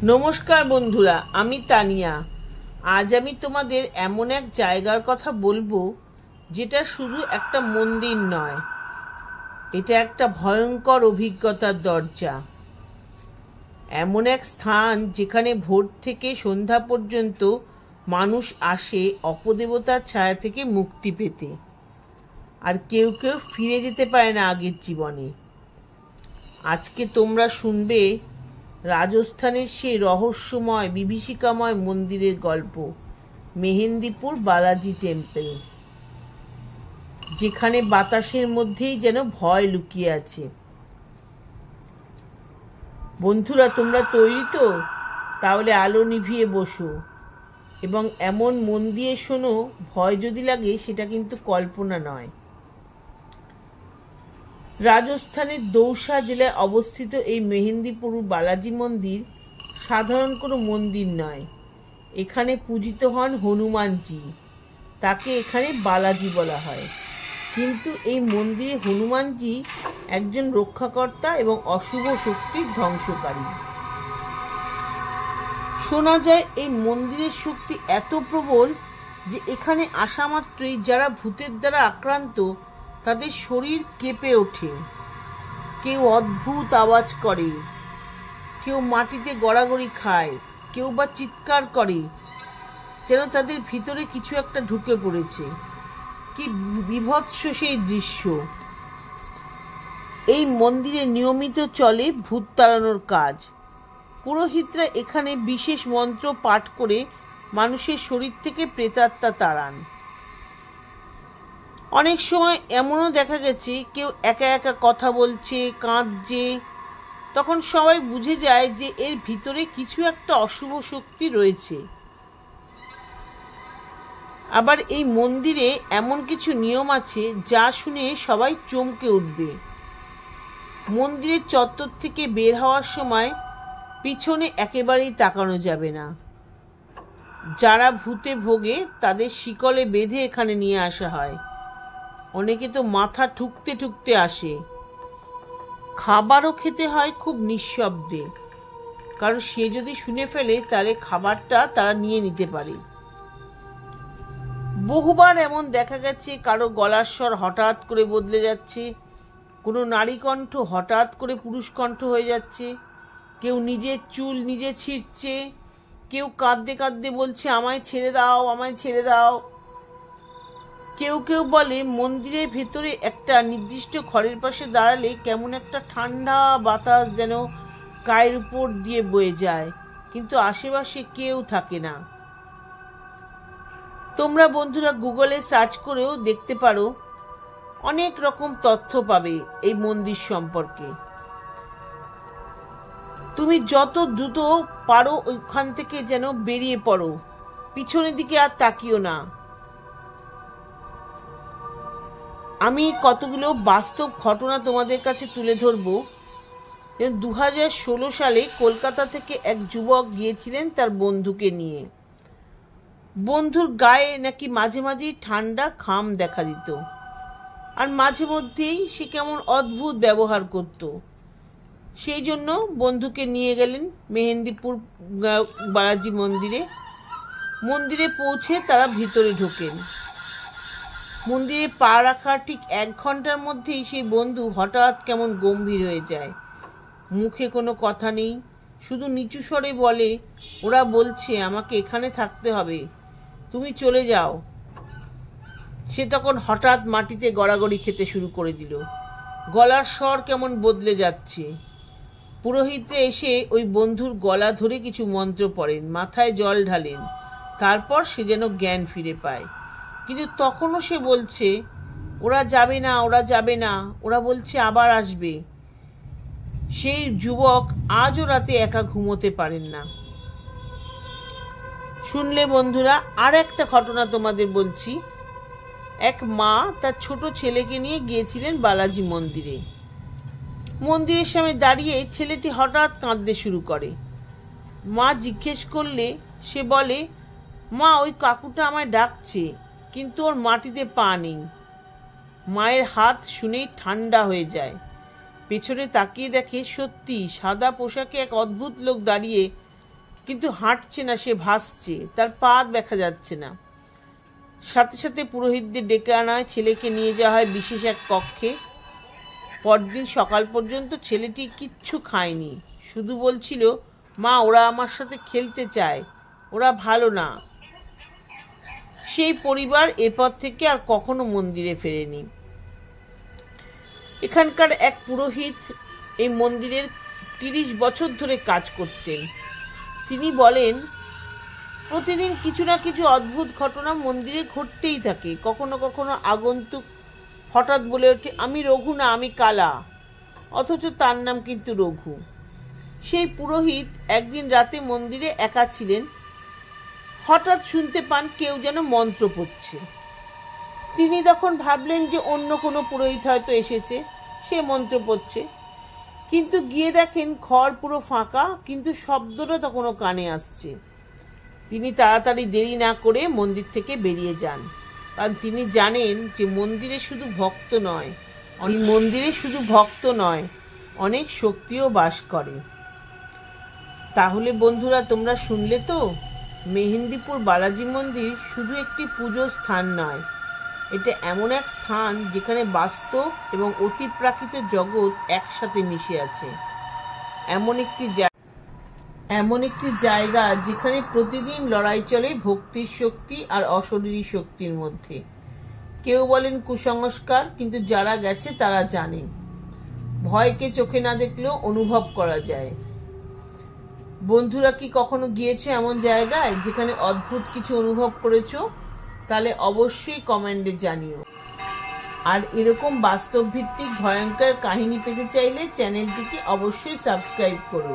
নমস্কার বন্ধুরা, আমি তানিয়া। আজ আমি তোমাদের এমন এক জায়গার কথা বলবো যেটা শুধু একটা মন্দির নয়, এটা একটা ভয়ঙ্কর অভিজ্ঞতার দরজা। এমন এক স্থান যেখানে ভোর থেকে সন্ধ্যা পর্যন্ত মানুষ আসে অপদেবতার ছায়া থেকে মুক্তি পেতে, আর কেউ কেউ ফিরে যেতে পারে না আগের জীবনে। আজকে তোমরা শুনবে রাজস্থানের সেই রহস্যময় বিভীষিকাময় মন্দিরের গল্প, মেহেন্দিপুর বালাজি টেম্পল, যেখানে বাতাসের মধ্যেই যেন ভয় লুকিয়ে আছে। বন্ধুরা, তোমরা তৈরি তো? তাহলে আলো নিভিয়ে বসো এবং এমন মন দিয়ে শোনো, ভয় যদি লাগে সেটা কিন্তু কল্পনা নয়। রাজস্থানের দৌসা জেলায় অবস্থিত এই মেহেন্দিপুর বালাজি মন্দির সাধারণ কোনো মন্দির নয়। এখানে পূজিত হন হনুমানজি, তাকে এখানে বালাজি বলা হয়। কিন্তু এই মন্দিরে হনুমানজি একজন রক্ষাকর্তা এবং অশুভ শক্তির ধ্বংসকারী। শোনা যায় এই মন্দিরের শক্তি এত প্রবল যে এখানে আসা মাত্রই যারা ভূতের দ্বারা আক্রান্ত তাদের শরীর কেঁপে ওঠে, কেউ অদ্ভুত আওয়াজ করে, কেউ মাটিতে গড়াগড়ি খায়, কেউ বা চিৎকার করে যেন তাদের ভিতরে কিছু একটা ঢুকে পড়েছে। কি বীভৎস সেই দৃশ্য! এই মন্দিরে নিয়মিত চলে ভূত তাড়ানোর কাজ। পুরোহিতরা এখানে বিশেষ মন্ত্র পাঠ করে মানুষের শরীর থেকে প্রেতাত্মা তাড়ান। অনেক সময় এমনও দেখা গেছে কেউ একা একা কথা বলছে, কাঁদছে, তখন সবাই বুঝে যায় যে এর ভিতরে কিছু একটা অশুভ শক্তি রয়েছে। আবার এই মন্দিরে এমন কিছু নিয়ম আছে যা শুনে সবাই চমকে উঠবে। মন্দিরের চত্বর থেকে বের হওয়ার সময় পিছনে একেবারেই তাকানো যাবে না। যারা ভূতে ভোগে তাদের শিকলে বেঁধে এখানে নিয়ে আসা হয়। অনেকে তো মাথা ঠুকতে ঠুকতে আসে। খাবারও খেতে হয় খুব নিঃশব্দে, কারণ সে যদি শুনে ফেলে তাহলে খাবারটা তারা নিয়ে নিতে পারে। বহুবার এমন দেখা গেছে কারো গলার স্বর হঠাৎ করে বদলে যাচ্ছে, কোনো নারী কণ্ঠ হঠাৎ করে পুরুষ কণ্ঠ হয়ে যাচ্ছে, কেউ নিজের চুল নিজে ছিঁড়ছে, কেউ কাঁদতে কাঁদতে বলছে আমায় ছেড়ে দাও, আমায় ছেড়ে দাও। কেউ কেউ বলে মন্দিরের ভেতরে একটা নির্দিষ্ট ঘরের পাশে দাঁড়ালে কেমন একটা ঠান্ডা বাতাস যেন গায়ের উপর দিয়ে বয়ে যায়, কিন্তু আশেপাশে কেউ থাকে না। তোমরা বন্ধুরা গুগলে সার্চ করেও দেখতে পারো, অনেক রকম তথ্য পাবে এই মন্দির সম্পর্কে। তুমি যত দ্রুত পারো ওইখান থেকে যেন বেরিয়ে পড়ো, পিছনের দিকে আর তাকিও না। আমি কতগুলো বাস্তব ঘটনা তোমাদের কাছে তুলে ধরবো। 2016 সালে কলকাতা থেকে এক যুবক গিয়েছিলেন তার বন্ধুকে নিয়ে। বন্ধুর গায়ে নাকি মাঝে মাঝেই ঠান্ডা ঘাম দেখা দিত, আর মাঝে মধ্যেই সে কেমন অদ্ভুত ব্যবহার করত। সেই জন্য বন্ধুকে নিয়ে গেলেন মেহেন্দিপুর বালাজি মন্দিরে। মন্দিরে পৌঁছে তারা ভিতরে ঢোকেন। মন্দিরে পা রাখার ঠিক 1 ঘন্টার মধ্যেই সেই বন্ধু হঠাৎ কেমন গম্ভীর হয়ে যায়। মুখে কোনো কথা নেই, শুধু নিচু স্বরে বলে, ওরা বলছে আমাকে এখানে থাকতে হবে, তুমি চলে যাও। সে তখন হঠাৎ মাটিতে গড়াগড়ি খেতে শুরু করে দিল, গলার স্বর কেমন বদলে যাচ্ছে। পুরোহিতরা এসে ওই বন্ধুর গলা ধরে কিছু মন্ত্র পড়েন, মাথায় জল ঢালেন, তারপর সে যেন জ্ঞান ফিরে পায়। কিন্তু তখনও সে বলছে ওরা যাবে না, ওরা যাবে না, ওরা বলছে আবার আসবে। সেই যুবক আজও রাতে একা ঘুমোতে পারেন না। শুনলে বন্ধুরা, আর একটা ঘটনা তোমাদের বলছি। এক মা তার ছোট ছেলেকে নিয়ে গিয়েছিলেন বালাজি মন্দিরে। মন্দিরের সামনে দাঁড়িয়ে ছেলেটি হঠাৎ কাঁদতে শুরু করে। মা জিজ্ঞেস করলে সে বলে, মা ওই কাকুটা আমায় ডাকছে, কিন্তু ওর মাটিতে পা নেই। মায়ের হাত শুনেই ঠান্ডা হয়ে যায়। পেছনে তাকিয়ে দেখে সত্যি সাদা পোশাকে এক অদ্ভুত লোক দাঁড়িয়ে কিন্তু হাঁটছে না, সে ভাসছে, তার পা দেখা যাচ্ছে না। সাথে সাথে পুরোহিতদের ডেকে আনা হয়, ছেলেকে নিয়ে যাওয়া হয় বিশেষ এক কক্ষে। পরদিন সকাল পর্যন্ত ছেলেটি কিচ্ছু খায়নি, শুধু বলছিল, মা ওরা আমার সাথে খেলতে চায়, ওরা ভালো না। সেই পরিবার এরপর থেকে আর কখনো মন্দিরে ফেরেনি। এখানকার এক পুরোহিত এই মন্দিরের 30 বছর ধরে কাজ করতেন। তিনি বলেন, প্রতিদিন কিছু না কিছু অদ্ভুত ঘটনা মন্দিরে ঘটতেই থাকে। কখনো কখনো আগন্তুক হঠাৎ বলে ওঠে, আমি রঘু না, আমি কালা, অথচ তার নাম কিন্তু রঘু। সেই পুরোহিত একদিন রাতে মন্দিরে একা ছিলেন, হঠাৎ শুনতে পান কেউ যেন মন্ত্র পড়ছে। তিনি তখন ভাবলেন যে অন্য কোনো পুরোহিত হয়তো এসেছে, সে মন্ত্র পড়ছে। কিন্তু গিয়ে দেখেন ঘর পুরো ফাঁকা, কিন্তু শব্দটা তখনও কানে আসছে। তিনি তাড়াতাড়ি দেরি না করে মন্দির থেকে বেরিয়ে যান, কারণ তিনি জানেন যে মন্দিরে শুধু ভক্ত নয়, অনেক শক্তিও বাস করে। তাহলে বন্ধুরা, তোমরা শুনলে তো, মেহেন্দিপুর বালাজি মন্দির শুধু একটি পুজোর স্থান নয়, এটা এমন এক স্থান যেখানে বাস্তব এবং অতিপ্রাকৃত জগৎ একসাথে মিশে আছে। এমন একটি জায়গা যেখানে প্রতিদিন লড়াই চলে ভক্তির শক্তি আর অশরীরী শক্তির মধ্যে। কেউ বলেন কুসংস্কার, কিন্তু যারা গেছে তারা জানে ভয়কে চোখে না দেখলেও অনুভব করা যায়। বন্ধুরা, কি কখনো গিয়েছো এমন জায়গায় যেখানে অদ্ভুত কিছু অনুভব করেছো? তাহলে অবশ্যই কমেন্টে জানিও। আর এরকম বাস্তব ভিত্তিক ভয়ঙ্কর কাহিনী পেতে চাইলে চ্যানেলটিকে অবশ্যই সাবস্ক্রাইব করো।